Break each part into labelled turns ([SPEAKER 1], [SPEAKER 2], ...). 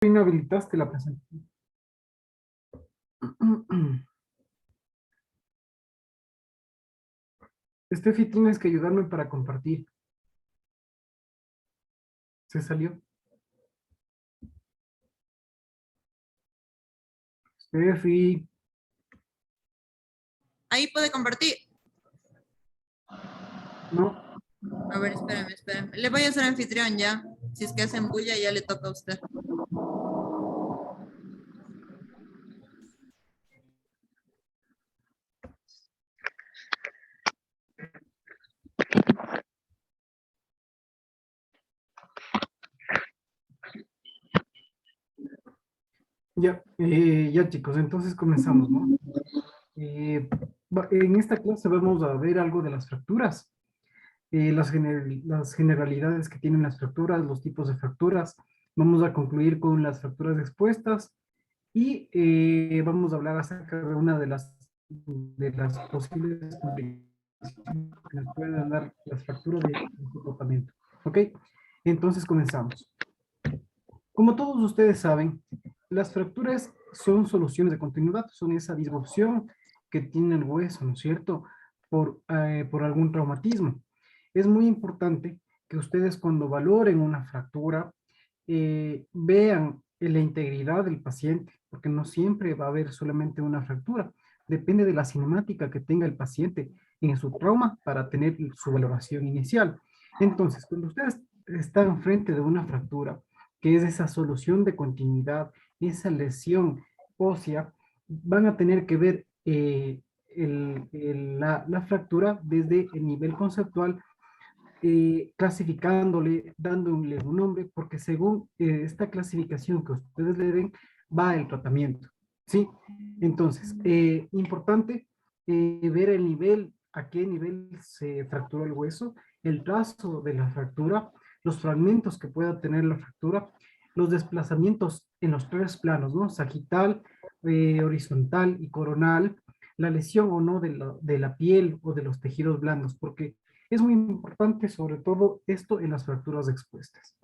[SPEAKER 1] Inhabilitaste la presentación. Estefi, tienes que ayudarme para compartir. ¿Se salió? Estefi,
[SPEAKER 2] Ahí puede compartir.
[SPEAKER 1] no.
[SPEAKER 2] A ver, espérame. Le voy a hacer anfitrión ya. Si es que hacen bulla, ya le toca a usted.
[SPEAKER 1] Ya, ya chicos, entonces comenzamos, ¿no? En esta clase vamos a ver algo de las fracturas, las generalidades que tienen las fracturas, los tipos de fracturas. Vamos a concluir con las fracturas expuestas y vamos a hablar acerca de una de las posibles complicaciones que nos pueden dar las fracturas de comportamiento. ¿Ok? Entonces comenzamos. Como todos ustedes saben, las fracturas son soluciones de continuidad, son esa disrupción que tiene el hueso, ¿no es cierto? Por algún traumatismo. Es muy importante que ustedes cuando valoren una fractura vean la integridad del paciente, porque no siempre va a haber solamente una fractura. Depende de la cinemática que tenga el paciente en su trauma para tener su valoración inicial. Entonces, cuando ustedes están frente de una fractura, que es esa solución de continuidad, esa lesión ósea, van a tener que ver la fractura desde el nivel conceptual, clasificándole, dándole un nombre, porque según esta clasificación que ustedes le den, va el tratamiento, ¿sí? Entonces, importante ver el nivel, a qué nivel se fracturó el hueso, el trazo de la fractura, los fragmentos que pueda tener la fractura, los desplazamientos en los tres planos, ¿no? Sagital, horizontal y coronal, la lesión o no de la piel o de los tejidos blandos, porque es muy importante sobre todo esto en las fracturas expuestas.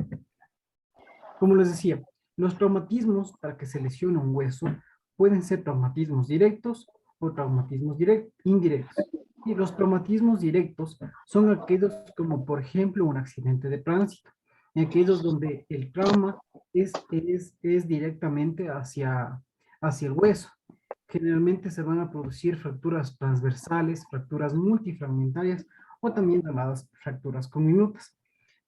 [SPEAKER 1] Como les decía, los traumatismos para que se lesione un hueso pueden ser traumatismos directos o traumatismos indirectos. Y los traumatismos directos son aquellos como por ejemplo un accidente de tránsito, aquellos donde el trauma es directamente hacia el hueso. Generalmente se van a producir fracturas transversales, fracturas multifragmentarias o también llamadas fracturas comminutas.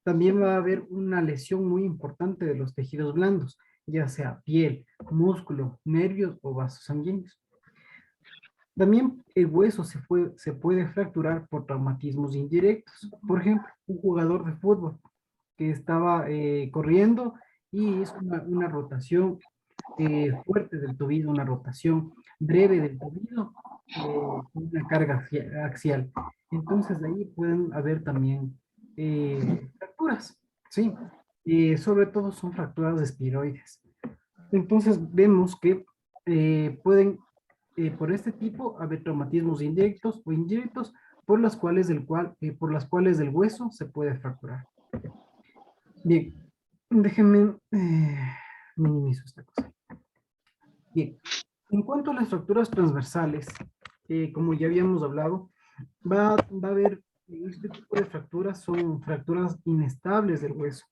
[SPEAKER 1] También va a haber una lesión muy importante de los tejidos blandos, ya sea piel, músculo, nervios o vasos sanguíneos. También el hueso se puede fracturar por traumatismos indirectos. Por ejemplo, un jugador de fútbol que estaba corriendo y hizo una rotación fuerte del tobillo, una rotación breve del tobillo, con una carga axial. Entonces, de ahí pueden haber también fracturas, ¿sí? Sobre todo son fracturas de estiroides. Entonces, vemos que pueden, por este tipo, haber traumatismos indirectos o indirectos por las cuales el hueso se puede fracturar. Bien, déjenme minimizo esta cosa. Bien, en cuanto a las fracturas transversales, como ya habíamos hablado, va a haber, este tipo de fracturas son fracturas inestables del hueso.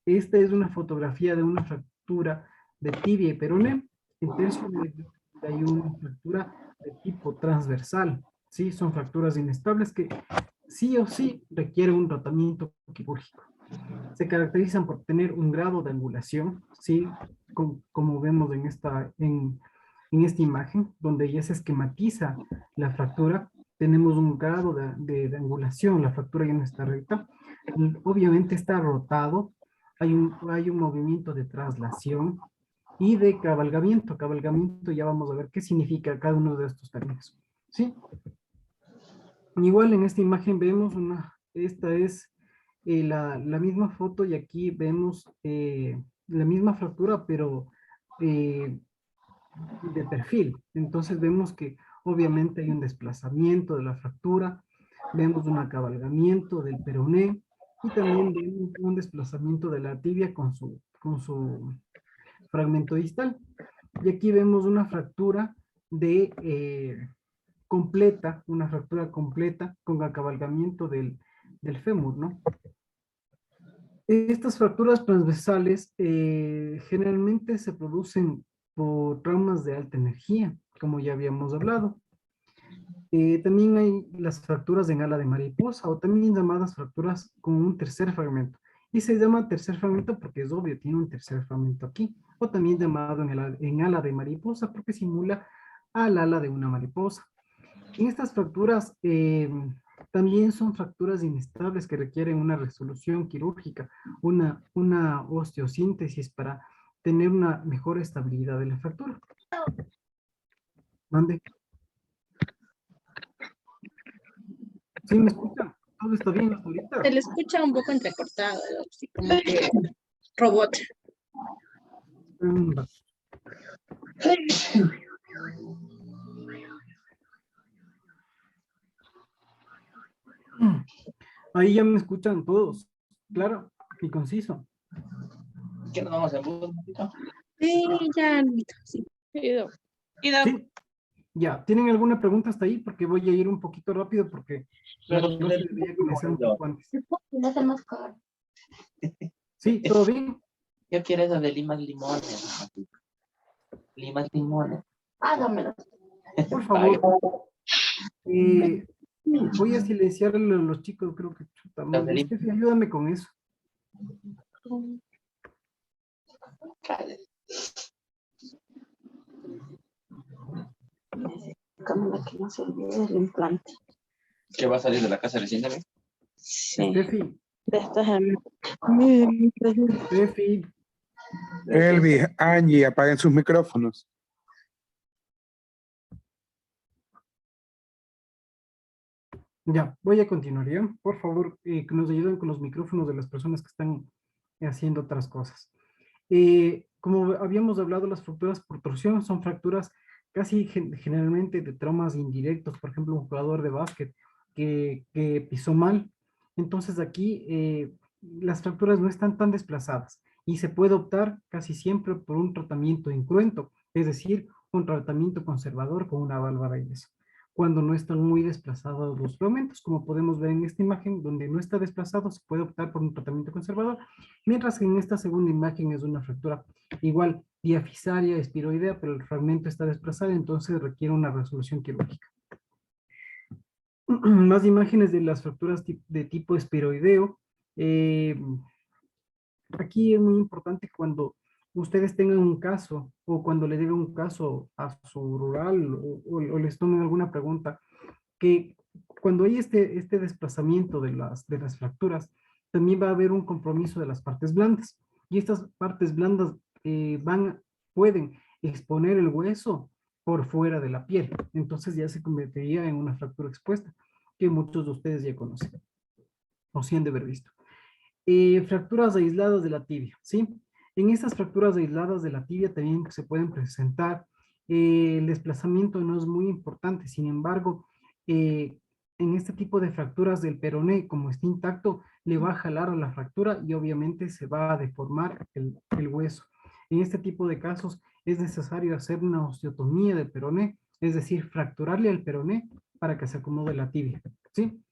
[SPEAKER 1] Esta es una fotografía de una fractura de tibia y peroné. En tercio medio hay una fractura de tipo transversal. ¿Sí? Son fracturas inestables que sí o sí requieren un tratamiento quirúrgico. Se caracterizan por tener un grado de angulación, ¿sí? Como vemos en esta imagen, donde ya se esquematiza la fractura, tenemos un grado de angulación, la fractura ya no está recta, obviamente está rotado, hay un movimiento de traslación y de cabalgamiento. Cabalgamiento, ya vamos a ver qué significa cada uno de estos términos, ¿sí? Igual en esta imagen vemos esta es la misma foto y aquí vemos la misma fractura, pero eh, de perfil. Entonces vemos que obviamente hay un desplazamiento de la fractura, vemos un acabalgamiento del peroné y también vemos un desplazamiento de la tibia con su fragmento distal. Y aquí vemos una fractura completa, una fractura completa con acabalgamiento del fémur, ¿no? Estas fracturas transversales generalmente se producen por traumas de alta energía, como ya habíamos hablado. También hay las fracturas en ala de mariposa o también llamadas fracturas con un tercer fragmento. Y se llama tercer fragmento porque es obvio, tiene un tercer fragmento aquí. O también llamado en ala de mariposa porque simula al ala de una mariposa. En estas fracturas también son fracturas inestables que requieren una resolución quirúrgica, una osteosíntesis para tener una mejor estabilidad de la fractura. Mande. ¿Sí me escuchan? ¿Todo está bien hasta ahorita?
[SPEAKER 3] Se le escucha un poco entrecortado, así como que robot.
[SPEAKER 1] Va. Ahí ya me escuchan todos, claro y conciso.
[SPEAKER 4] ¿Qué nos vamos a hacer?
[SPEAKER 3] Sí, ya, sí.
[SPEAKER 1] Sí, ya. ¿Tienen alguna pregunta hasta ahí? Porque voy a ir un poquito rápido porque la clase debería comenzar un poco antes. Sí, ¿todo bien?
[SPEAKER 4] Yo quiero eso de limas limones. Limas limones. Hágamelo.
[SPEAKER 1] Por favor. Voy a silenciar a los chicos, creo que chuta madre. Estefi, ayúdame con eso.
[SPEAKER 3] Cámara que no se olvide del implante.
[SPEAKER 4] ¿Qué va a salir de la casa recientemente?
[SPEAKER 3] Sí.
[SPEAKER 1] Estefi, Estefi,
[SPEAKER 5] Elvi, Angie, apaguen sus micrófonos.
[SPEAKER 1] ya, voy a continuar, ¿ya? Por favor, que nos ayuden con los micrófonos de las personas que están haciendo otras cosas. Como habíamos hablado, las fracturas por torsión son fracturas casi generalmente de traumas indirectos. Por ejemplo, un jugador de básquet que pisó mal. Entonces aquí las fracturas no están tan desplazadas y se puede optar casi siempre por un tratamiento incruento, es decir, un tratamiento conservador con una válvula de yeso, cuando no están muy desplazados los fragmentos, como podemos ver en esta imagen, donde no está desplazado, se puede optar por un tratamiento conservador, mientras que en esta segunda imagen es una fractura igual diafisaria, espiroidea, pero el fragmento está desplazado, entonces requiere una resolución quirúrgica. Más imágenes de las fracturas de tipo espiroideo. Aquí es muy importante cuando ustedes tengan un caso o cuando le llegue un caso a su rural o les tomen alguna pregunta, que cuando hay este desplazamiento de las fracturas, también va a haber un compromiso de las partes blandas. Y estas partes blandas pueden exponer el hueso por fuera de la piel. Entonces ya se convertiría en una fractura expuesta, que muchos de ustedes ya conocen o sí han de haber visto. Fracturas aisladas de la tibia, ¿sí? En estas fracturas aisladas de la tibia también se pueden presentar. El desplazamiento no es muy importante, sin embargo, en este tipo de fracturas del peroné, como está intacto, le va a jalar a la fractura y obviamente se va a deformar el hueso. En este tipo de casos es necesario hacer una osteotomía del peroné, es decir, fracturarle al peroné para que se acomode la tibia, ¿sí?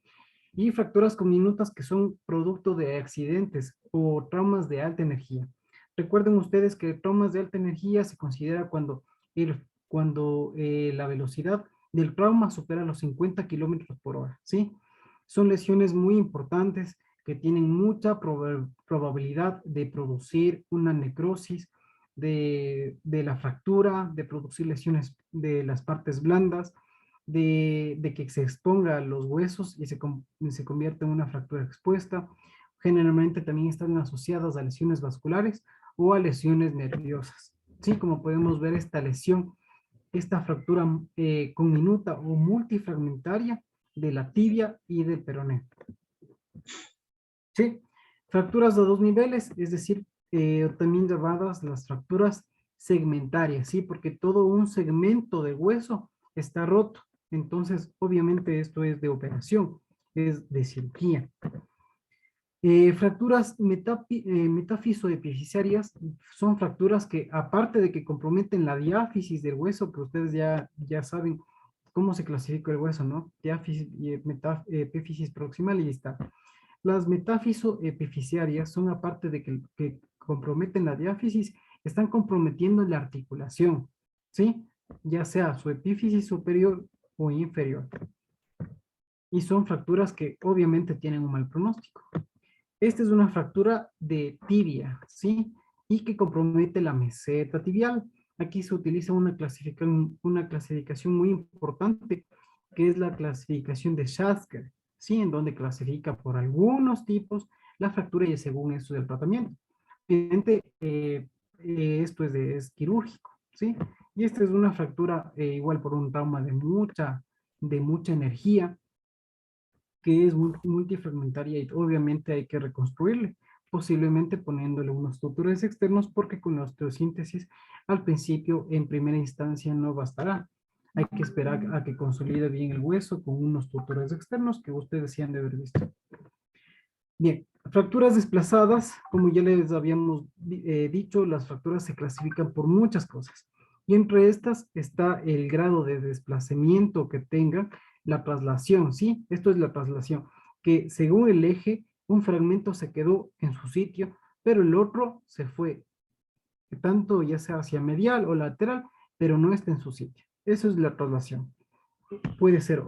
[SPEAKER 1] Y fracturas diminutas que son producto de accidentes o traumas de alta energía. Recuerden ustedes que traumas de alta energía se considera cuando la velocidad del trauma supera los 50 kilómetros por hora, ¿sí? Son lesiones muy importantes que tienen mucha probabilidad de producir una necrosis de la fractura, de producir lesiones de las partes blandas, de que se exponga a los huesos y se convierta en una fractura expuesta. Generalmente también están asociadas a lesiones vasculares o a lesiones nerviosas. Sí, como podemos ver, esta lesión, esta fractura congénita o multifragmentaria de la tibia y del peroné. Sí, fracturas de dos niveles, es decir, también llamadas las fracturas segmentarias, ¿sí? Porque todo un segmento de hueso está roto. Entonces, obviamente esto es de operación, es de cirugía. Fracturas metafisoepificiarias son fracturas que, aparte de que comprometen la diáfisis del hueso, que ustedes ya saben cómo se clasifica el hueso, ¿no? Diáfisis y epífisis proximal, y está. Las metafisoepificiarias son, aparte de que comprometen la diáfisis, están comprometiendo la articulación, ¿sí? Ya sea su epífisis superior o inferior. Y son fracturas que obviamente tienen un mal pronóstico. Esta es una fractura de tibia, ¿sí? Y que compromete la meseta tibial. Aquí se utiliza una clasificación muy importante, que es la clasificación de Schatzker, ¿sí? En donde clasifica por algunos tipos la fractura y según eso del tratamiento. Obviamente, esto es quirúrgico, ¿sí? Y esta es una fractura igual por un trauma de mucha energía, que es multifragmentaria y obviamente hay que reconstruirle, posiblemente poniéndole unos tutores externos, porque con la osteosíntesis al principio, en primera instancia, no bastará. Hay que esperar a que consolide bien el hueso con unos tutores externos que ustedes sí han de haber visto. Bien, fracturas desplazadas, como ya les habíamos dicho, las fracturas se clasifican por muchas cosas. Y entre estas está el grado de desplazamiento que tenga la traslación, ¿sí? Esto es la traslación, que según el eje, un fragmento se quedó en su sitio, pero el otro se fue, tanto ya sea hacia medial o lateral, pero no está en su sitio. Eso es la traslación. Puede ser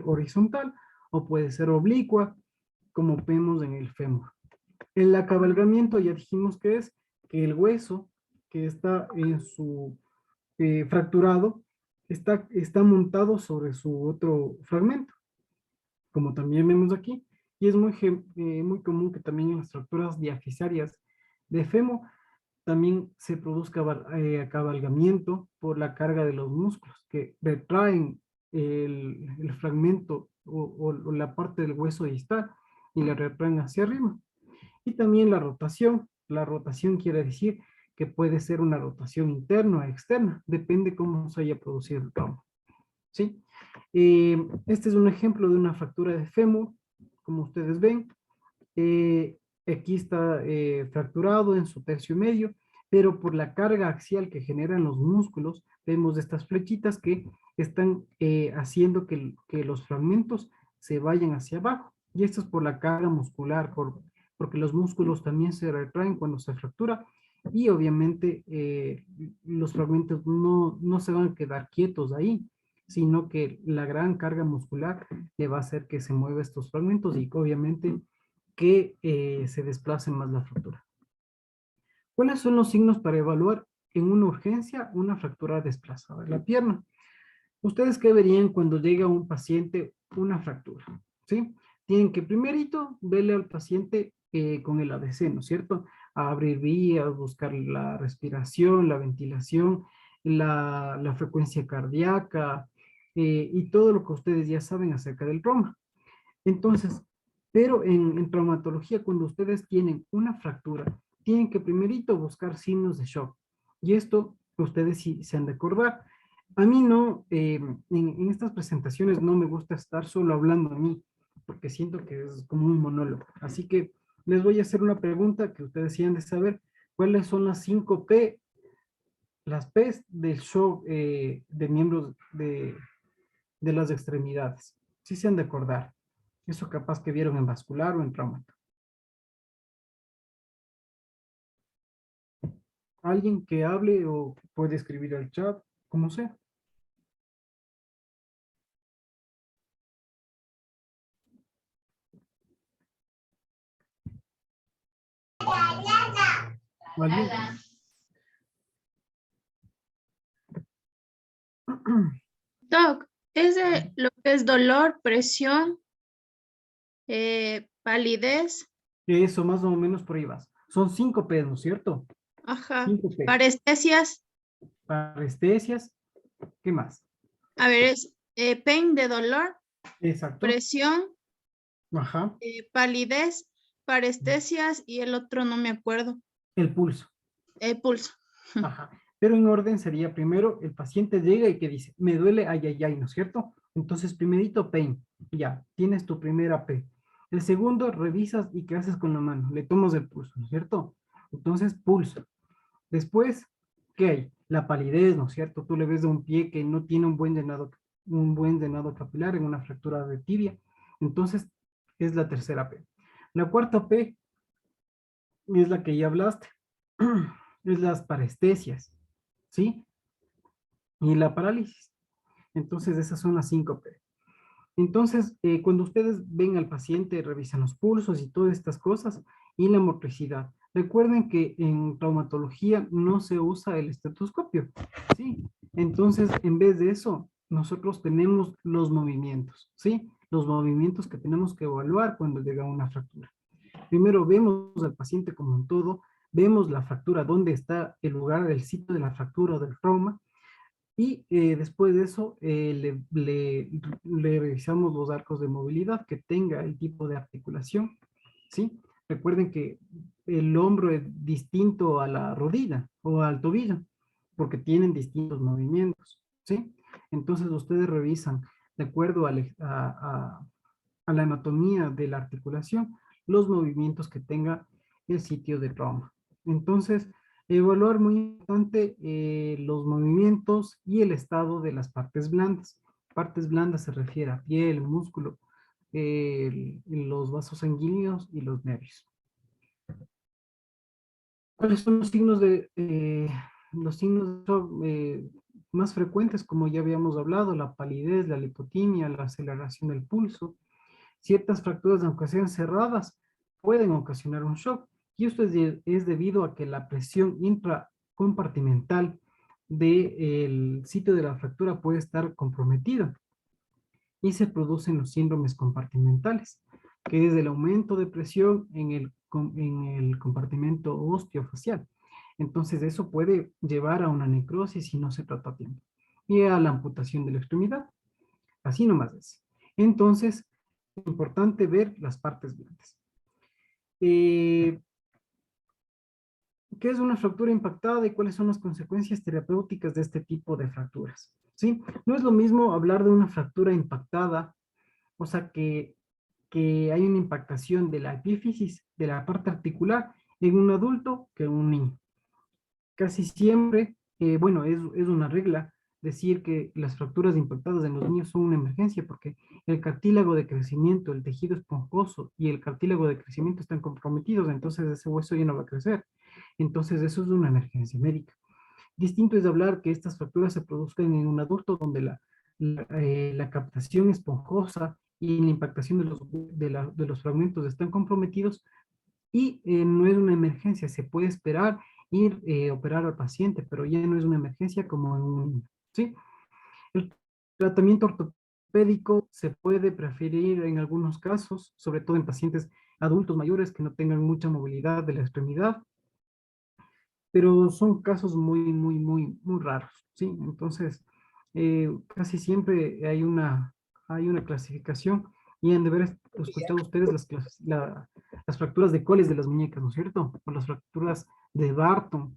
[SPEAKER 1] horizontal o puede ser oblicua, como vemos en el fémur. El acabalgamiento ya dijimos que es que el hueso que está en su fracturado está montado sobre su otro fragmento, como también vemos aquí, y es muy común que también en las fracturas diafisarias de fémur también se produzca acabalgamiento por la carga de los músculos que retraen el fragmento o la parte del hueso distal y la retraen hacia arriba. Y también la rotación. La rotación quiere decir que puede ser una rotación interna o externa, depende cómo se haya producido el trauma. ¿Sí? Este es un ejemplo de una fractura de fémur, como ustedes ven. Aquí está fracturado en su tercio medio, pero por la carga axial que generan los músculos, vemos estas flechitas que están haciendo que los fragmentos se vayan hacia abajo. Y esto es por la carga muscular, porque los músculos también se retraen cuando se fractura, y obviamente los fragmentos no se van a quedar quietos ahí, sino que la gran carga muscular le va a hacer que se muevan estos fragmentos y obviamente que se desplace más la fractura. ¿Cuáles son los signos para evaluar en una urgencia una fractura desplazada de la pierna? ¿Ustedes qué verían cuando llega un paciente una fractura? ¿Sí? Tienen que primerito verle al paciente con el ABC, ¿no es cierto? A abrir vías, buscar la respiración, la ventilación, la frecuencia cardíaca y todo lo que ustedes ya saben acerca del trauma. Entonces, pero en traumatología, cuando ustedes tienen una fractura, tienen que primerito buscar signos de shock. Y esto ustedes sí se han de acordar. A mí no, en estas presentaciones no me gusta estar solo hablando a mí, porque siento que es como un monólogo. Así que les voy a hacer una pregunta que ustedes sí han de saber. ¿Cuáles son las 5 P, las P's del shock de miembros de las extremidades? Sí se han de acordar. Eso capaz que vieron en vascular o en traumato. Alguien que hable o puede escribir al chat, como sea. ¿Alguien?
[SPEAKER 3] Doc, es de lo que es dolor, presión, palidez,
[SPEAKER 1] Eso, más o menos por ahí vas. Son 5 P, ¿no es cierto?
[SPEAKER 3] ajá,
[SPEAKER 1] 5 P.
[SPEAKER 3] parestesias,
[SPEAKER 1] Parestesias. ¿Qué más?
[SPEAKER 3] a ver, es pain de dolor,
[SPEAKER 1] Exacto.
[SPEAKER 3] presión,
[SPEAKER 1] Ajá.
[SPEAKER 3] palidez, parestesias y el otro no me acuerdo,
[SPEAKER 1] El pulso.
[SPEAKER 3] pulso.
[SPEAKER 1] Ajá. Pero en orden sería primero, el paciente llega y que dice, me duele, ay, ay, ay, ¿no es cierto? Entonces, primerito pain. Ya, tienes tu primera P. El segundo, revisas y qué haces con la mano. Le tomas el pulso, ¿no es cierto? Entonces, pulso. Después, ¿qué hay? La palidez, ¿no es cierto? Tú le ves de un pie que no tiene un buen llenado capilar en una fractura de tibia. Entonces, es la tercera P. La cuarta P es la que ya hablaste. Es las parestesias, ¿sí? Y la parálisis. Entonces, esas son las 5 P. Entonces, cuando ustedes ven al paciente, revisan los pulsos y todas estas cosas, y la motricidad. Recuerden que en traumatología no se usa el estetoscopio, ¿sí? Entonces, en vez de eso, nosotros tenemos los movimientos, ¿sí? Los movimientos que tenemos que evaluar cuando llega una fractura. Primero vemos al paciente como un todo, vemos la fractura, dónde está el lugar, el sitio de la fractura o del trauma, y después de eso le revisamos los arcos de movilidad que tenga el tipo de articulación, ¿sí? Recuerden que el hombro es distinto a la rodilla o al tobillo, porque tienen distintos movimientos, ¿sí? Entonces ustedes revisan, de acuerdo a la anatomía de la articulación, los movimientos que tenga el sitio de trauma. Entonces, evaluar muy importante los movimientos y el estado de las partes blandas. Partes blandas se refiere a piel, músculo, los vasos sanguíneos y los nervios. ¿Cuáles son los signos más frecuentes? Como ya habíamos hablado, la palidez, la lipotimia, la aceleración del pulso. Ciertas fracturas, aunque sean cerradas, pueden ocasionar un shock. Y esto es debido a que la presión intracompartimental del sitio de la fractura puede estar comprometida. Y se producen los síndromes compartimentales, que es el aumento de presión en el compartimento osteofacial. Entonces eso puede llevar a una necrosis si no se trata a tiempo. Y a la amputación de la extremidad. Así nomás es. Entonces, es importante ver las partes blandas. ¿Qué es una fractura impactada y cuáles son las consecuencias terapéuticas de este tipo de fracturas? ¿Sí? No es lo mismo hablar de una fractura impactada, o sea, que hay una impactación de la epífisis, de la parte articular, en un adulto que en un niño. Casi siempre, bueno, es una regla decir que las fracturas impactadas en los niños son una emergencia porque el cartílago de crecimiento, el tejido esponjoso y el cartílago de crecimiento están comprometidos, entonces ese hueso ya no va a crecer. Entonces eso es una emergencia médica. Distinto es hablar que estas fracturas se produzcan en un adulto donde la captación esponjosa y la impactación de los fragmentos están comprometidos y no es una emergencia, se puede esperar ir operar al paciente, pero ya no es una emergencia como en un, ¿sí? El tratamiento ortopédico se puede preferir en algunos casos, sobre todo en pacientes adultos mayores que no tengan mucha movilidad de la extremidad, pero son casos muy raros, ¿sí? Entonces, casi siempre hay una clasificación y han de haber escuchado ustedes las fracturas de Colles de las muñecas, ¿no es cierto? O las fracturas de Barton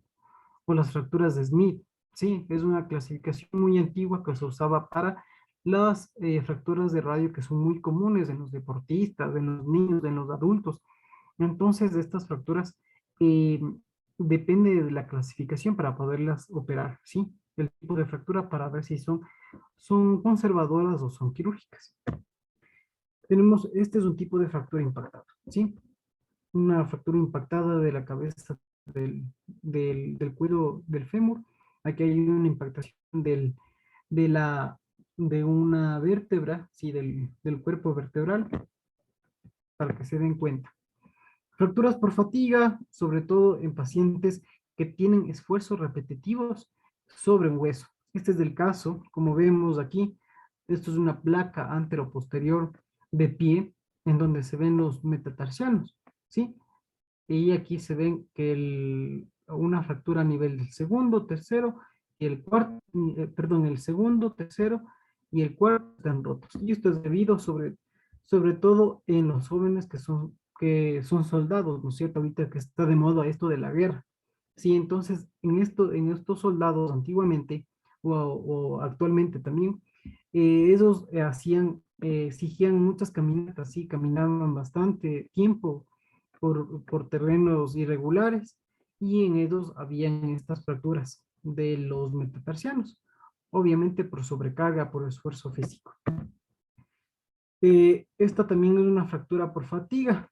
[SPEAKER 1] o las fracturas de Smith, ¿sí? Es una clasificación muy antigua que se usaba para las fracturas de radio que son muy comunes en los deportistas, en los niños, en los adultos. Entonces, de estas fracturas eh, depende de la clasificación para poderlas operar, ¿sí? El tipo de fractura para ver si son conservadoras o son quirúrgicas. Este es un tipo de fractura impactada, ¿sí? Una fractura impactada de la cabeza del cuello del fémur. Aquí hay una impactación de, la, de una vértebra, ¿sí? Del cuerpo vertebral, para que se den cuenta. Fracturas por fatiga, sobre todo en pacientes que tienen esfuerzos repetitivos sobre un hueso. Este es el caso, como vemos aquí, esto es una placa anteroposterior de pie, en donde se ven los metatarsianos, ¿sí? Y aquí se ven que una fractura a nivel del segundo, tercero, y el cuarto, perdón, el segundo, tercero, y el cuarto están rotos. Y esto es debido sobre todo en los jóvenes que son soldados, ¿no es cierto? Ahorita que está de moda esto de la guerra. Sí, entonces en estos soldados antiguamente o actualmente también, ellos hacían exigían muchas caminatas, sí, caminaban bastante tiempo por terrenos irregulares y en ellos habían estas fracturas de los metatarsianos, obviamente por sobrecarga, por esfuerzo físico. Esta también es una fractura por fatiga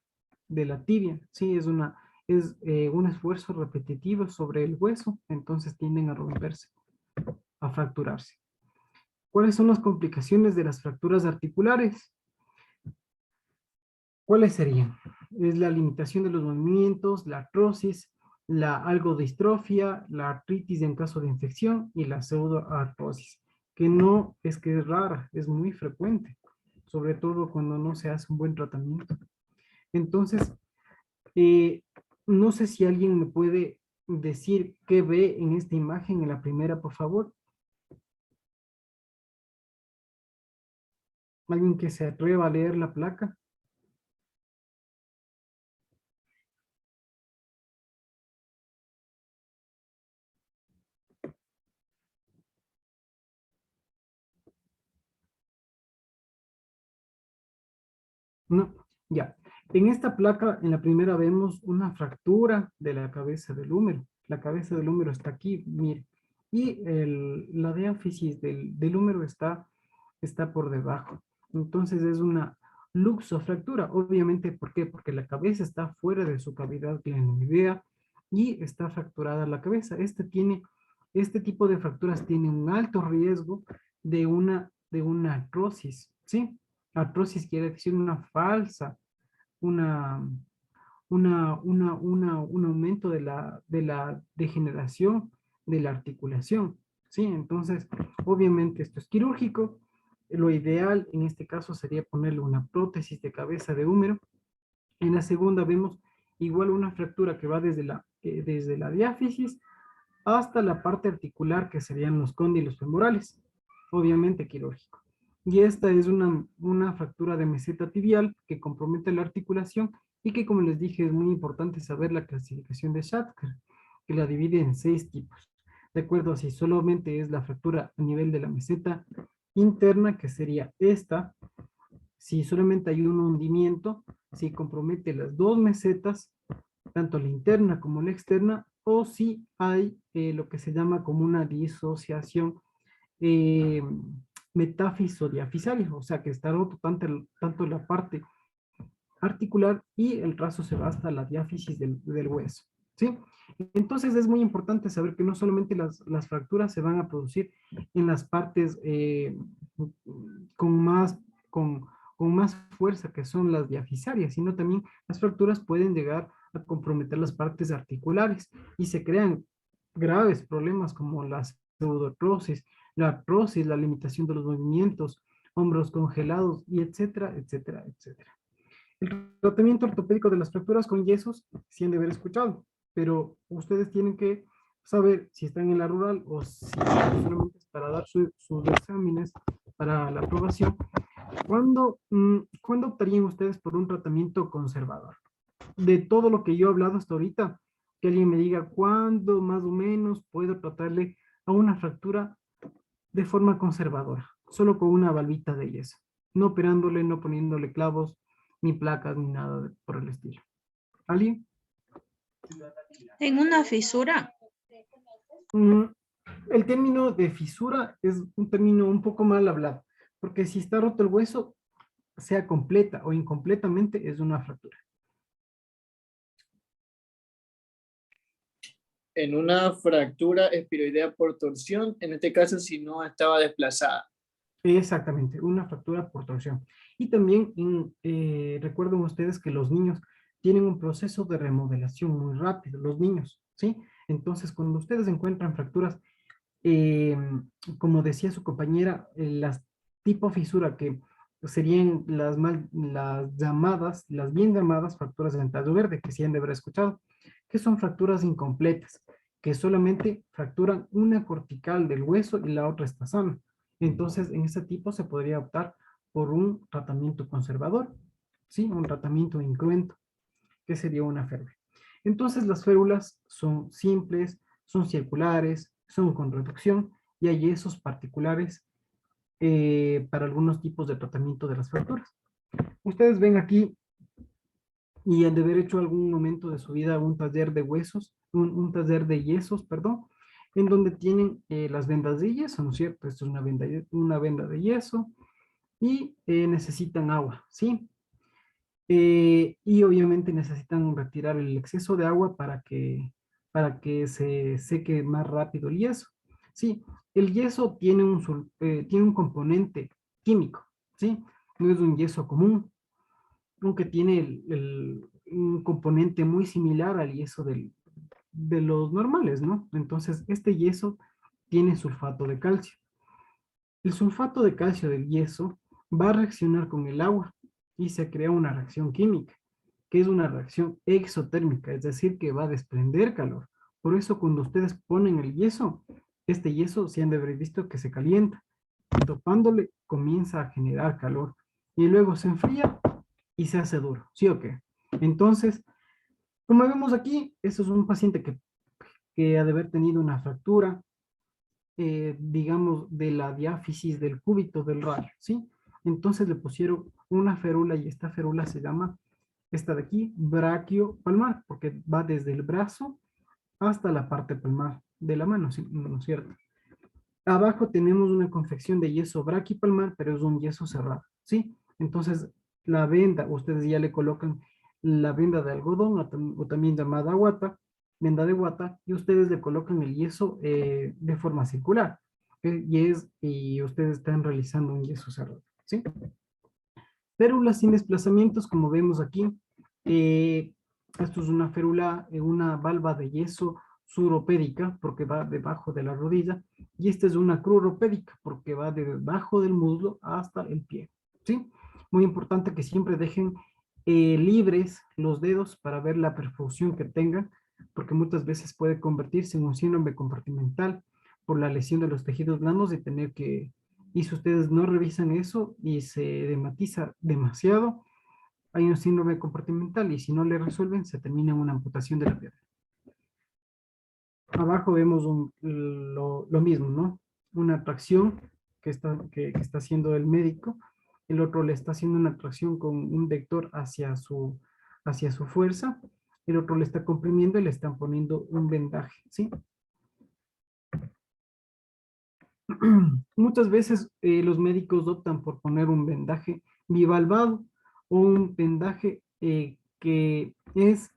[SPEAKER 1] de la tibia, sí, es un esfuerzo repetitivo sobre el hueso, entonces tienden a romperse, a fracturarse. ¿Cuáles son las complicaciones de las fracturas articulares? ¿Cuáles serían? Es la limitación de los movimientos, la artrosis, la algodistrofia, la artritis en caso de infección y la pseudoartrosis, que no es que es rara, es muy frecuente, sobre todo cuando no se hace un buen tratamiento. Entonces, eh, no sé si alguien me puede decir qué ve en esta imagen, en la primera, por favor. ¿Alguien que se atreva a leer la placa? No, ya. En esta placa, en la primera vemos una fractura de la cabeza del húmero. La cabeza del húmero está aquí, mire. Y la diáfisis del húmero está por debajo. Entonces es una luxofractura. Obviamente, ¿por qué? Porque la cabeza está fuera de su cavidad glenoidea y está fracturada la cabeza. Este tipo de fracturas tiene un alto riesgo de una artrosis, ¿sí? Artrosis quiere decir una falsa, una, un aumento de la degeneración de la articulación, ¿sí? Entonces, obviamente esto es quirúrgico. Lo ideal en este caso sería ponerle una prótesis de cabeza de húmero. En la segunda vemos igual una fractura que va desde la diáfisis hasta la parte articular que serían los cóndilos femorales, obviamente quirúrgico. Y esta es una fractura de meseta tibial que compromete la articulación y que, como les dije, es muy importante saber la clasificación de Schatzker, que la divide en 6 tipos. De acuerdo a si solamente es la fractura a nivel de la meseta interna, que sería esta, si solamente hay un hundimiento, si compromete las dos mesetas, tanto la interna como la externa, o si hay lo que se llama como una disociación eh, metáfiso-diafisaria, o sea que está roto tanto la parte articular y el trazo se va hasta la diáfisis del hueso, ¿sí? Entonces es muy importante saber que no solamente las fracturas se van a producir en las partes con más, con, con más fuerza que son las diafisarias, sino también las fracturas pueden llegar a comprometer las partes articulares y se crean graves problemas como la pseudoartrosis, la artrosis, la limitación de los movimientos, hombros congelados y etcétera, etcétera, etcétera. El tratamiento ortopédico de las fracturas con yesos sí han de haber escuchado, pero ustedes tienen que saber si están en la rural o si solamente es para dar sus exámenes para la aprobación. ¿Cuándo optarían ustedes por un tratamiento conservador? De todo lo que yo he hablado hasta ahorita, que alguien me diga cuándo más o menos puedo tratarle a una fractura de forma conservadora, solo con una valvita de yeso, no operándole, no poniéndole clavos, ni placas, ni nada por el estilo. ¿Alguien?
[SPEAKER 3] En una fisura.
[SPEAKER 1] El término de fisura es un término un poco mal hablado, porque si está roto el hueso, sea completa o incompletamente, es una fractura.
[SPEAKER 6] En una fractura espiroidea por torsión, en este caso si no estaba desplazada.
[SPEAKER 1] Exactamente, una fractura por torsión. Y también recuerden ustedes que los niños tienen un proceso de remodelación muy rápido, los niños, ¿sí? Entonces, cuando ustedes encuentran fracturas, eh, como decía su compañera, las tipo fisura, que serían las bien llamadas fracturas de tallo verde, que sí han de haber escuchado, que son fracturas incompletas, que solamente fracturan una cortical del hueso y la otra está sana. Entonces, en ese tipo se podría optar por un tratamiento conservador, ¿sí? Un tratamiento incruento, que sería una férula. Entonces, las férulas son simples, son circulares, son con reducción, y hay yesos particulares para algunos tipos de tratamiento de las fracturas. Ustedes ven aquí y han de haber hecho algún momento de su vida un taller de huesos, un taller de yesos, perdón, en donde tienen las vendas de yeso, ¿no es cierto? Esto es una venda de yeso y necesitan agua, ¿sí? Y obviamente necesitan retirar el exceso de agua para que se seque más rápido el yeso. Sí, el yeso tiene tiene un componente químico, ¿sí? No es un yeso común, aunque tiene un componente muy similar al yeso de los normales, ¿no? Entonces, este yeso tiene sulfato de calcio. El sulfato de calcio del yeso va a reaccionar con el agua y se crea una reacción química, que es una reacción exotérmica, es decir, que va a desprender calor. Por eso cuando ustedes ponen el yeso, este yeso se han de haber visto que se calienta. Topándole comienza a generar calor y luego se enfría y se hace duro, ¿sí o qué? Entonces, como vemos aquí, esto es un paciente que ha de haber tenido una fractura, digamos, de la diáfisis del cúbito del radio, ¿sí? Entonces le pusieron una férula y esta férula se llama, esta de aquí, braquio palmar, porque va desde el brazo hasta la parte palmar de la mano, ¿sí? ¿No es cierto? Abajo tenemos una confección de yeso braquipalmar, pero es un yeso cerrado, ¿sí? Entonces, la venda, ustedes ya le colocan la venda de algodón o también llamada guata, venda de guata, y ustedes le colocan el yeso de forma circular, y ustedes están realizando un yeso cerrado, ¿sí? Férulas sin desplazamientos, como vemos aquí, esto es una férula, una valva de yeso suropédica, porque va debajo de la rodilla, y esta es una cruropédica, porque va de debajo del muslo hasta el pie, ¿sí? Muy importante que siempre dejen libres los dedos para ver la perfusión que tengan, porque muchas veces puede convertirse en un síndrome compartimental por la lesión de los tejidos blandos y tener que, y si ustedes no revisan eso y se dematiza demasiado, hay un síndrome compartimental y si no le resuelven se termina en una amputación de la pierna. Abajo vemos lo mismo, ¿no? Una tracción que está haciendo el médico, el otro le está haciendo una tracción con un vector hacia su fuerza, el otro le está comprimiendo y le están poniendo un vendaje, ¿sí? Muchas veces los médicos optan por poner un vendaje bivalvado o un vendaje que es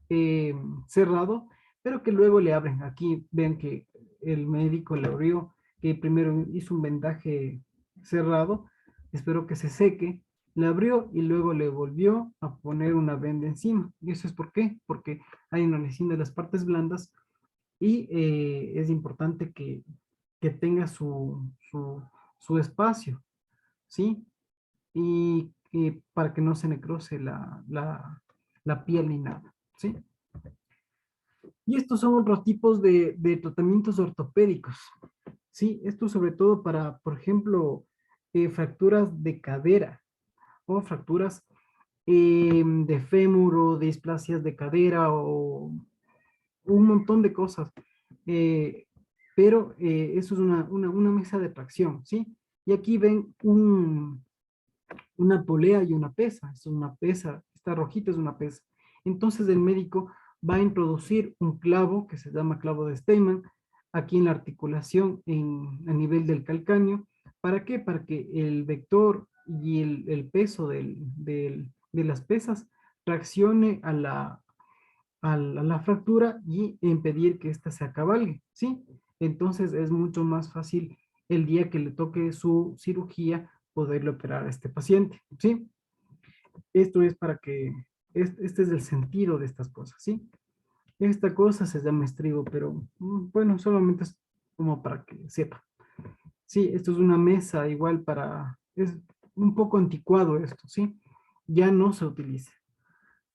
[SPEAKER 1] cerrado, pero que luego le abren. Aquí ven que el médico le abrió, que primero hizo un vendaje cerrado, espero que se seque, le abrió y luego le volvió a poner una venda encima. ¿Y eso es por qué? Porque hay una lesión de las partes blandas y es importante que tenga su espacio, ¿sí? Y para que no se necrose la piel ni nada, ¿sí? Y estos son otros tipos de tratamientos ortopédicos, ¿sí? Esto sobre todo para, por ejemplo, fracturas de cadera o fracturas de fémur o displasias de cadera o un montón de cosas. Eh, pero eso es una mesa de tracción, ¿sí? Y aquí ven una polea y una pesa. Es una pesa, esta rojita es una pesa. Entonces el médico va a introducir un clavo que se llama clavo de Steinman aquí en la articulación a nivel del calcáneo. ¿Para qué? Para que el vector y el peso de las pesas traccione a la fractura y impedir que ésta se acabalgue, ¿sí? Entonces es mucho más fácil el día que le toque su cirugía poderle operar a este paciente, ¿sí? Esto es para que, este es el sentido de estas cosas, ¿sí? Esta cosa se llama estribo, pero bueno, solamente es como para que sepa. Sí, esto es una mesa igual es un poco anticuado esto, ¿sí? Ya no se utiliza,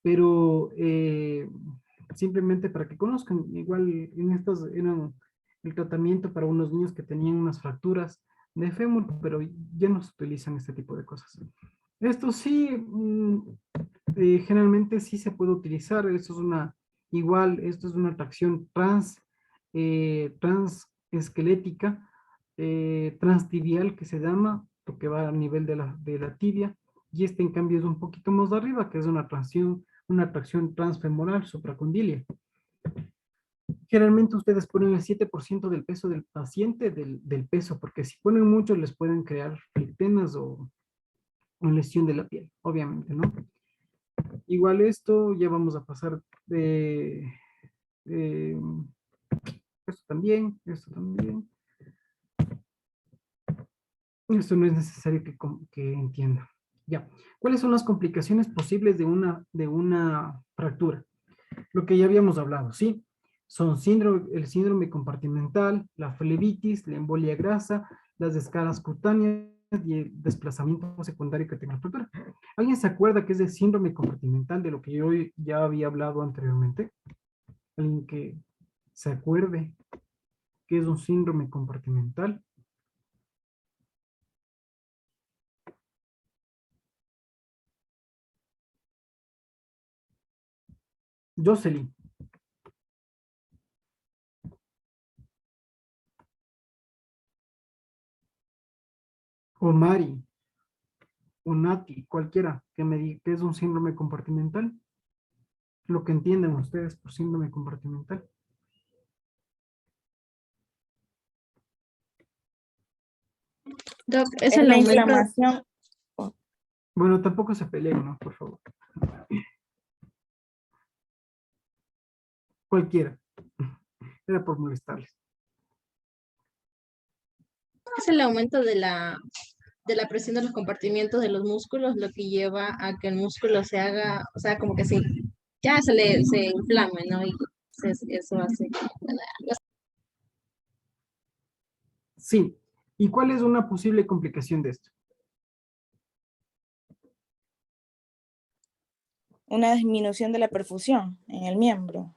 [SPEAKER 1] pero simplemente para que conozcan, igual en estos eran el tratamiento para unos niños que tenían unas fracturas de fémur, pero ya no se utilizan este tipo de cosas. Esto sí, generalmente sí se puede utilizar, esto es una tracción transesquelética, transtibial que se llama, lo que va a nivel de la tibia, y este en cambio es un poquito más arriba, que es una tracción transfemoral supracondilia. Generalmente ustedes ponen el 7% del peso del paciente del peso, porque si ponen mucho les pueden crear flectemas o lesión de la piel, obviamente, ¿no? Igual esto, ya vamos a pasar de esto también, esto también. Esto no es necesario que entienda. Ya. ¿Cuáles son las complicaciones posibles de una fractura? Lo que ya habíamos hablado, ¿sí? Son el síndrome compartimental, la flebitis, la embolia grasa, las descargas cutáneas y el desplazamiento secundario que tenga la fractura. ¿Alguien se acuerda que es el síndrome compartimental de lo que yo ya había hablado anteriormente? ¿Alguien que se acuerde que es un síndrome compartimental? Jocelyn. O Mari, o Nati, cualquiera que me diga que es un síndrome compartimental. Lo que entienden ustedes por síndrome compartimental.
[SPEAKER 3] Doc, es
[SPEAKER 7] Es
[SPEAKER 3] el
[SPEAKER 7] la
[SPEAKER 3] aumento.
[SPEAKER 7] inflamación.
[SPEAKER 1] Bueno, tampoco se peleen, ¿no? Por favor. Cualquiera. Era por molestarles.
[SPEAKER 3] Es el aumento de la presión de los compartimientos de los músculos, lo que lleva a que el músculo se haga, o sea, como que ya se inflame, ¿no? Y eso hace.
[SPEAKER 1] Sí. ¿Y cuál es una posible complicación de esto?
[SPEAKER 7] Una disminución de la perfusión en el miembro.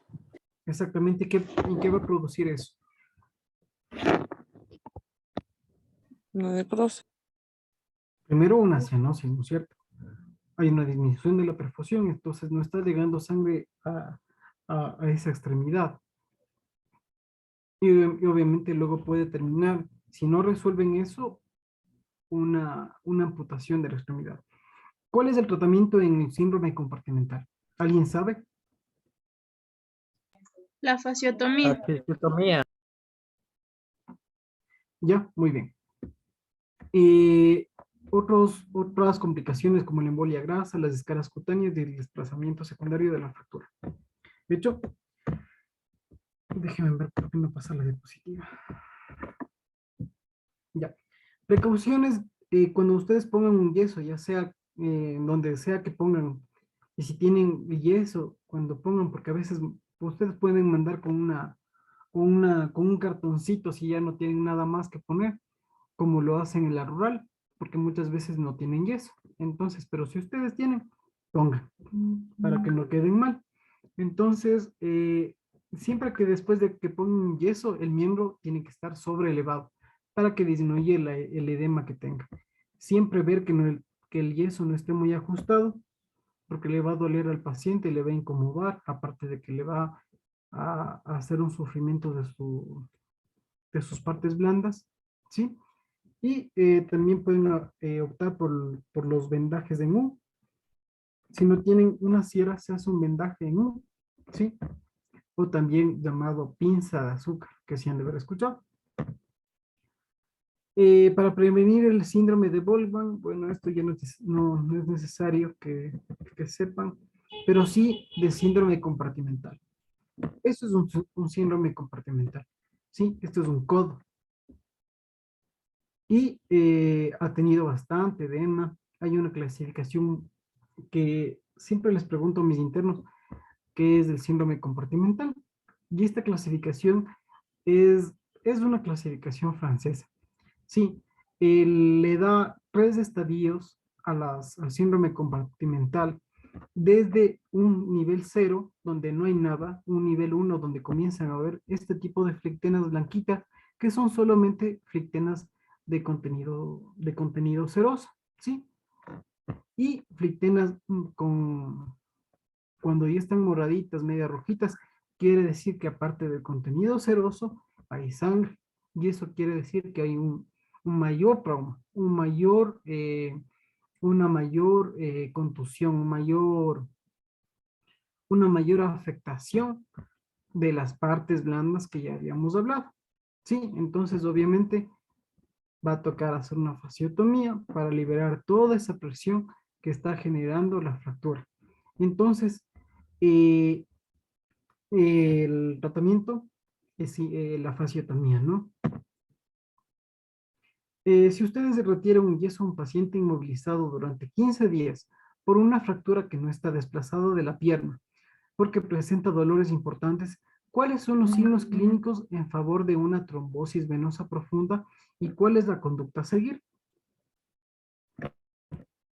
[SPEAKER 1] Exactamente, ¿en qué va a producir eso?
[SPEAKER 8] Una necrosis.
[SPEAKER 1] Primero una cianosis, ¿no es cierto? Hay una disminución de la perfusión, entonces no está llegando sangre a esa extremidad. Y obviamente luego puede terminar, si no resuelven eso, una amputación de la extremidad. ¿Cuál es el tratamiento en el síndrome compartimental? ¿Alguien sabe?
[SPEAKER 3] La fasciotomía.
[SPEAKER 8] Episiotomía.
[SPEAKER 1] Ya, muy bien. Otras complicaciones como la embolia grasa, las descargas cutáneas y el desplazamiento secundario de la fractura. De hecho, déjenme ver por qué no pasa la diapositiva. Ya. Precauciones cuando ustedes pongan un yeso, ya sea donde sea que pongan, y si tienen yeso, cuando pongan, porque a veces ustedes pueden mandar con un cartoncito si ya no tienen nada más que poner, como lo hacen en la rural, porque muchas veces no tienen yeso. Entonces, pero si ustedes tienen, pongan, para que no queden mal. Entonces, siempre que después de que pongan yeso, el miembro tiene que estar sobre elevado para que disminuya el edema que tenga. Siempre ver que el yeso no esté muy ajustado, porque le va a doler al paciente, le va a incomodar, aparte de que le va a hacer un sufrimiento de sus partes blandas, ¿sí? Y también pueden optar por los vendajes en U. Si no tienen una sierra, se hace un vendaje en U, ¿sí? O también llamado pinza de azúcar, que sí han de haber escuchado. Para prevenir el síndrome de Volkmann, bueno, esto ya no es necesario que sepan, pero sí de síndrome compartimental. Esto es un síndrome compartimental, ¿sí? Esto es un codo. Y ha tenido bastante edema. Hay una clasificación que siempre les pregunto a mis internos qué es el síndrome compartimental. Y esta clasificación es una clasificación francesa. Sí, le da 3 estadios al síndrome compartimental, desde un nivel 0, donde no hay nada, un nivel 1, donde comienzan a haber este tipo de flectenas blanquitas, que son solamente flectenas de contenido seroso, ¿sí? Y flectenas cuando ya están moraditas, media rojitas, quiere decir que aparte del contenido seroso, hay sangre, y eso quiere decir que hay un mayor trauma, una mayor contusión, una mayor afectación de las partes blandas que ya habíamos hablado. Sí, entonces obviamente va a tocar hacer una fasciotomía para liberar toda esa presión que está generando la fractura. Entonces, eh, el tratamiento es la fasciotomía, ¿no? Si ustedes retiran un yeso a un paciente inmovilizado durante 15 días por una fractura que no está desplazado de la pierna, porque presenta dolores importantes, ¿cuáles son los signos clínicos en favor de una trombosis venosa profunda y cuál es la conducta a seguir?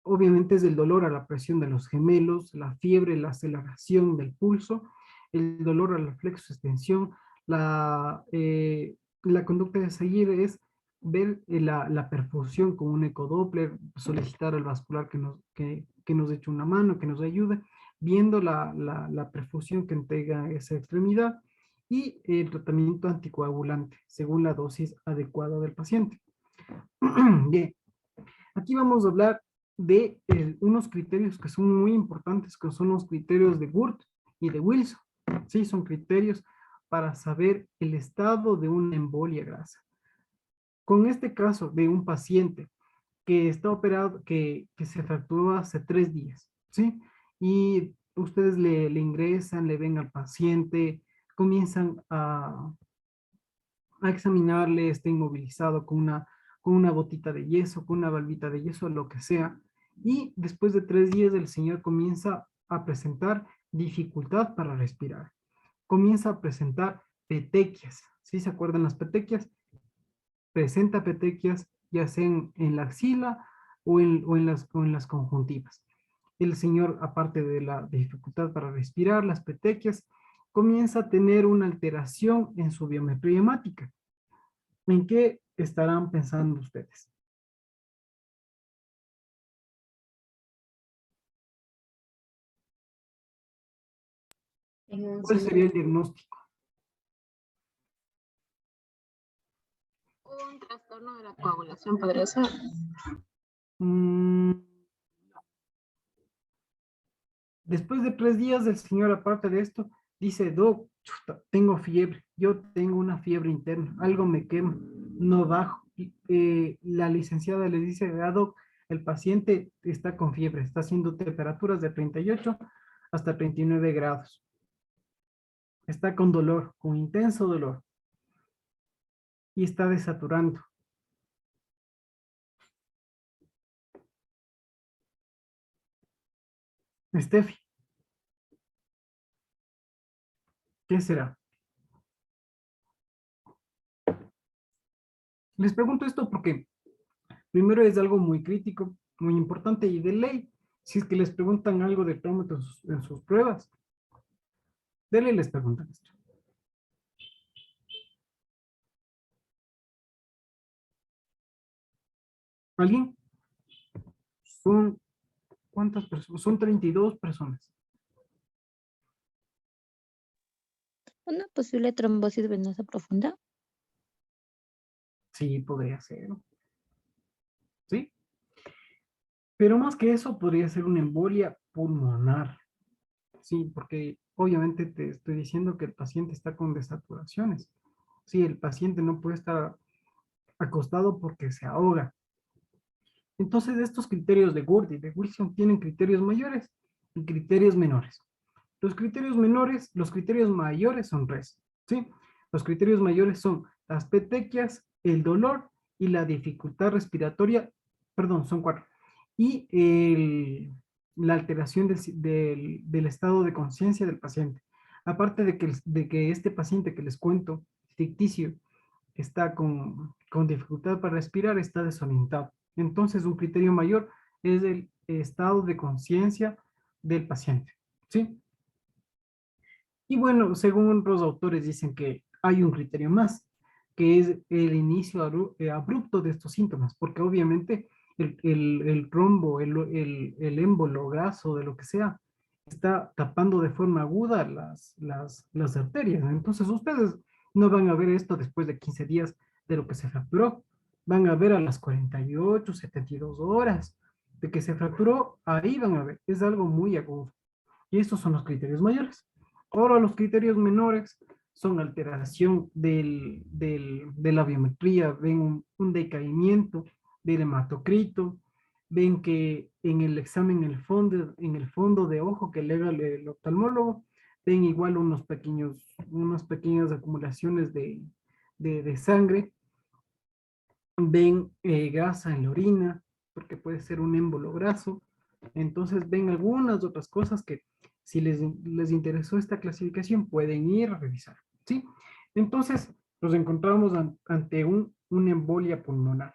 [SPEAKER 1] Obviamente es el dolor a la presión de los gemelos, la fiebre, la aceleración del pulso, el dolor a la flexoextensión, la conducta de seguir es ver la perfusión con un ecodoppler, solicitar al vascular que nos eche una mano, que nos ayude, viendo la perfusión que entrega esa extremidad y el tratamiento anticoagulante según la dosis adecuada del paciente. Bien, aquí vamos a hablar de unos criterios que son muy importantes, que son los criterios de Gurt y de Wilson. Sí, son criterios para saber el estado de una embolia grasa. Con este caso de un paciente que está operado, que se fracturó hace 3 días, ¿sí? Y ustedes le ingresan, le ven al paciente, comienzan a examinarle, está inmovilizado con una botita de yeso, con una valvita de yeso, lo que sea. Y después de 3 días el señor comienza a presentar dificultad para respirar. Comienza a presentar petequias. ¿Sí se acuerdan las petequias? Presenta petequias ya sea en la axila o en las conjuntivas. El señor, aparte de la dificultad para respirar, las petequias, comienza a tener una alteración en su biometría hemática. ¿En qué estarán pensando ustedes?
[SPEAKER 3] En un
[SPEAKER 1] ¿Cuál sería el diagnóstico?
[SPEAKER 3] Un trastorno de la coagulación podría ser.
[SPEAKER 1] Mm, Después de 3 días, el señor, aparte de esto, dice, Doc, chuta, tengo fiebre, yo tengo una fiebre interna, algo me quema, no bajo. La licenciada le dice, Doc, el paciente está con fiebre, está haciendo temperaturas de 38 hasta 39 grados. Está con dolor, con intenso dolor. Y está desaturando. Steffi, ¿qué será? Les pregunto esto porque primero es algo muy crítico, muy importante y de ley. Si es que les preguntan algo de trauma en sus pruebas, de ley les preguntan esto. ¿Alguien? Son, ¿cuántas personas? Son 32 personas.
[SPEAKER 9] Una posible trombosis venosa profunda.
[SPEAKER 1] Sí, podría ser. ¿Sí? Pero más que eso, podría ser una embolia pulmonar. Sí, porque obviamente te estoy diciendo que el paciente está con desaturaciones. Sí, el paciente no puede estar acostado porque se ahoga. Entonces, estos criterios de Gurt y de Wilson tienen criterios mayores y criterios menores. Los criterios mayores son tres, ¿sí? Los criterios mayores son las petequias, el dolor y la dificultad respiratoria, perdón, son 4. Y la alteración del estado de conciencia del paciente. Aparte de que este paciente que les cuento, ficticio, está con dificultad para respirar, está desorientado. Entonces, un criterio mayor es el estado de conciencia del paciente, ¿sí? Y bueno, según los autores dicen que hay un criterio más, que es el inicio abrupto de estos síntomas, porque obviamente el trombo, el émbolo, graso, de lo que sea, está tapando de forma aguda las arterias. Entonces ustedes no van a ver esto después de 15 días de lo que se fracturó. van a ver a las 48, 72 horas de que se fracturó, ahí van a ver, es algo muy agudo. Y estos son los criterios mayores. Ahora los criterios menores son alteración de la biometría, ven un decaimiento del hematocrito, ven que en el examen en el fondo de ojo que le haga el oftalmólogo, ven igual unas pequeñas acumulaciones de sangre, ven grasa en la orina, porque puede ser un émbolo graso. Entonces ven algunas otras cosas que si les interesó esta clasificación pueden ir a revisar, ¿sí? Entonces nos encontramos ante una embolia pulmonar.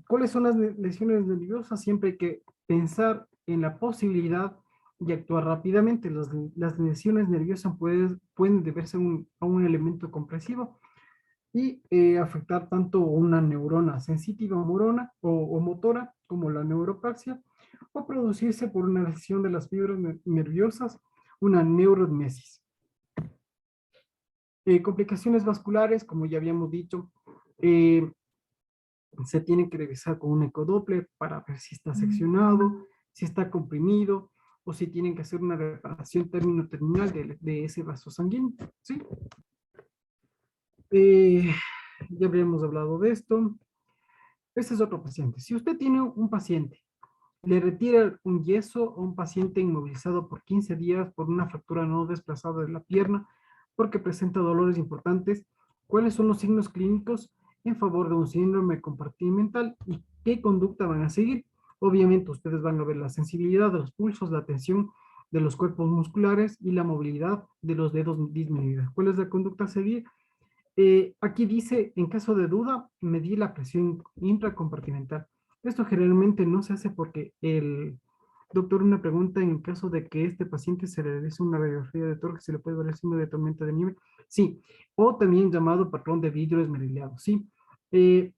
[SPEAKER 1] ¿Cuáles son las lesiones nerviosas? Siempre hay que pensar en la posibilidad de actuar rápidamente. Las lesiones nerviosas pueden deberse a un elemento compresivo y afectar tanto una neurona sensitiva o motora como la neuropaxia, o producirse por una lesión de las fibras nerviosas, una neuromesis. Complicaciones vasculares, como ya habíamos dicho, se tiene que revisar con un ecodoppler para ver si está seccionado, si está comprimido, o si tienen que hacer una reparación término-terminal de ese vaso sanguíneo, ¿sí? Ya habíamos hablado de esto. Este es otro paciente. Si usted tiene un paciente, le retira un yeso a un paciente inmovilizado por 15 días por una fractura no desplazada de la pierna, porque presenta dolores importantes, ¿cuáles son los signos clínicos en favor de un síndrome compartimental y qué conducta van a seguir? Obviamente ustedes van a ver la sensibilidad de los pulsos, la tensión de los cuerpos musculares y la movilidad de los dedos disminuida. ¿Cuál es la conducta a seguir? Aquí dice, en caso de duda, medir la presión intracompartimental. Esto generalmente no se hace porque el doctor una pregunta en el caso de que este paciente se le realice una radiografía de tórax, ¿se le puede ver el signo de tormenta de nieve? Sí, o también llamado patrón de vidrio esmerilado, sí.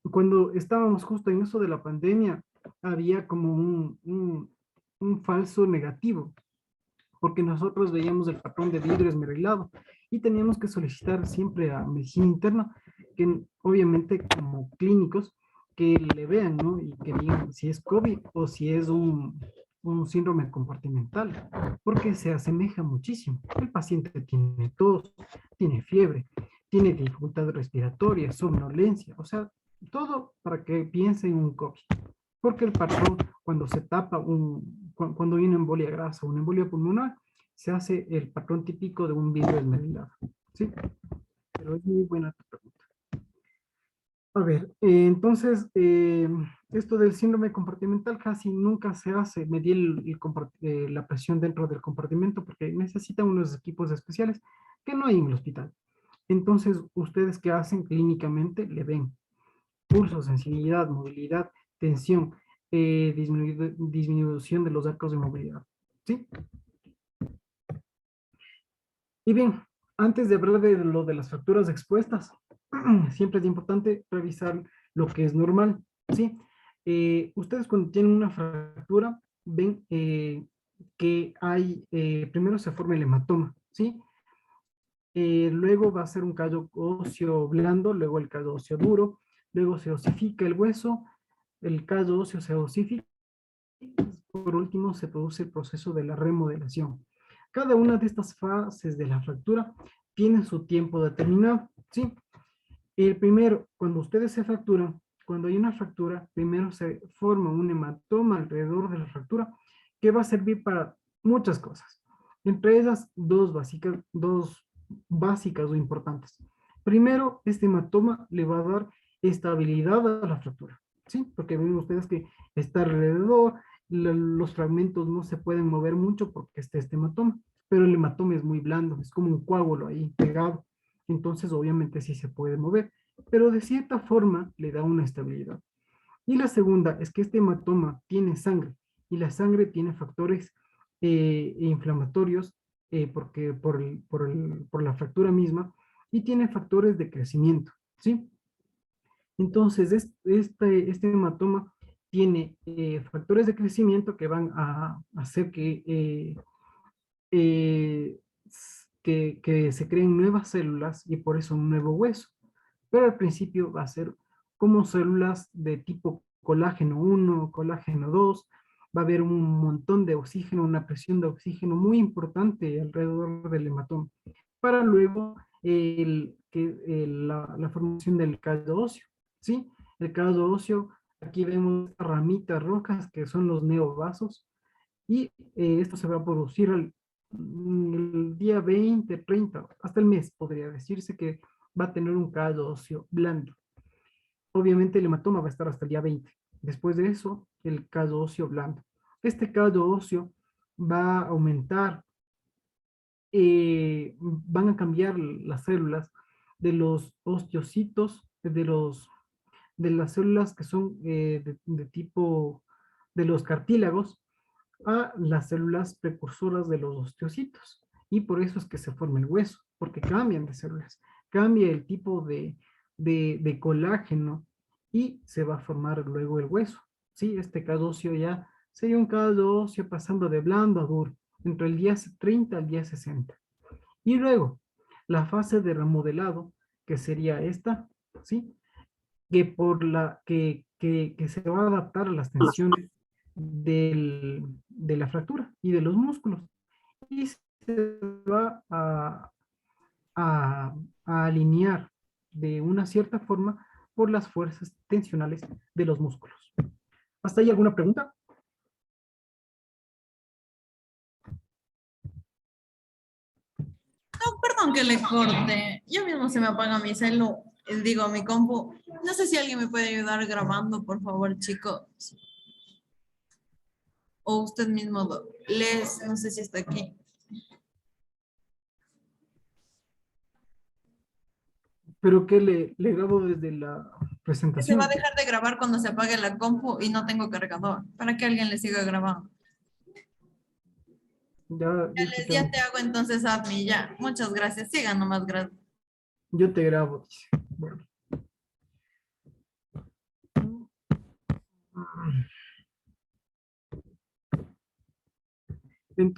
[SPEAKER 1] Cuando estábamos justo en eso de la pandemia, había como un falso negativo, porque nosotros veíamos el patrón de vidrio esmerilado y teníamos que solicitar siempre a medicina interna, que obviamente como clínicos, que le vean, ¿no? Y que digan si es COVID o si es un síndrome compartimental, porque se asemeja muchísimo. El paciente tiene tos, tiene fiebre, tiene dificultad respiratoria, somnolencia, o sea, todo para que piense en un COVID. Porque el patrón, cuando se tapa cuando hay una embolia grasa o una embolia pulmonar, se hace el patrón típico de un vidrio esmerilado, ¿sí? Pero es muy buena tu pregunta. A ver, entonces, esto del síndrome compartimental casi nunca se hace medir la presión dentro del compartimento porque necesitan unos equipos especiales que no hay en el hospital. Entonces, ustedes que hacen clínicamente le ven pulso, sensibilidad, movilidad, tensión, disminución de los arcos de movilidad, ¿sí? Y bien, antes de hablar de lo de las fracturas expuestas, siempre es importante revisar lo que es normal, ¿sí? Ustedes cuando tienen una fractura, ven que hay, primero se forma el hematoma, ¿sí? Luego va a ser un callo óseo blando, luego el callo óseo duro, luego se osifica el hueso, el callo óseo se osifica, por último se produce el proceso de la remodelación. Cada una de estas fases de la fractura tiene su tiempo determinado, ¿sí? El primero, cuando ustedes se fracturan, cuando hay una fractura, primero se forma un hematoma alrededor de la fractura que va a servir para muchas cosas. Entre ellas, dos básicas o importantes. Primero, este hematoma le va a dar estabilidad a la fractura, ¿sí? Porque ven ustedes que está alrededor, los fragmentos no se pueden mover mucho porque está este hematoma, pero el hematoma es muy blando, es como un coágulo ahí pegado. Entonces, obviamente sí se puede mover, pero de cierta forma le da una estabilidad. Y la segunda es que este hematoma tiene sangre, y la sangre tiene factores inflamatorios porque por la fractura misma, y tiene factores de crecimiento, ¿sí? Entonces, este hematoma tiene factores de crecimiento que van a hacer que se creen nuevas células y por eso un nuevo hueso. pero al principio va a ser como células de tipo colágeno 1, colágeno 2, va a haber un montón de oxígeno, una presión de oxígeno muy importante alrededor del hematoma, para luego la formación del caldo óseo, ¿sí? El caldo óseo, aquí vemos ramitas rojas que son los neovasos, y esto se va a producir el día 20, 30, hasta el mes podría decirse que va a tener un caldo óseo blando. Obviamente el hematoma va a estar hasta el día 20. Después de eso, el caldo óseo blando. Este caldo óseo va a aumentar, van a cambiar las células de los osteocitos, de las células que son de tipo de los cartílagos, a las células precursoras de los osteocitos. Y por eso es que se forma el hueso, porque cambian de células, cambia el tipo de colágeno y se va a formar luego el hueso. ¿Sí? Este caldo óseo ya sería un caldo óseo pasando de blando a duro, entre el día 30 al día 60. Y luego, la fase de remodelado, que sería esta, ¿sí? Que se va a adaptar a las tensiones de la fractura y de los músculos. Y se va a alinear de una cierta forma por las fuerzas tensionales de los músculos. ¿Hasta ahí alguna pregunta?
[SPEAKER 2] No, perdón que le corte. Ya mismo se me apaga mi celu, digo, mi compu. No sé si alguien me puede ayudar grabando, por favor, chicos. O usted mismo, Les, no sé si está aquí.
[SPEAKER 1] Pero que le grabo desde la
[SPEAKER 2] Que se va
[SPEAKER 1] presentación.
[SPEAKER 2] a dejar de grabar cuando se apague la compu y no tengo cargador, para que alguien le siga grabando.
[SPEAKER 1] Ya,
[SPEAKER 2] Ya, Les, ya te hago entonces admin, ya. Muchas gracias. Sigan nomás, gracias.
[SPEAKER 1] yo te grabo. Dice. Bueno. Entonces,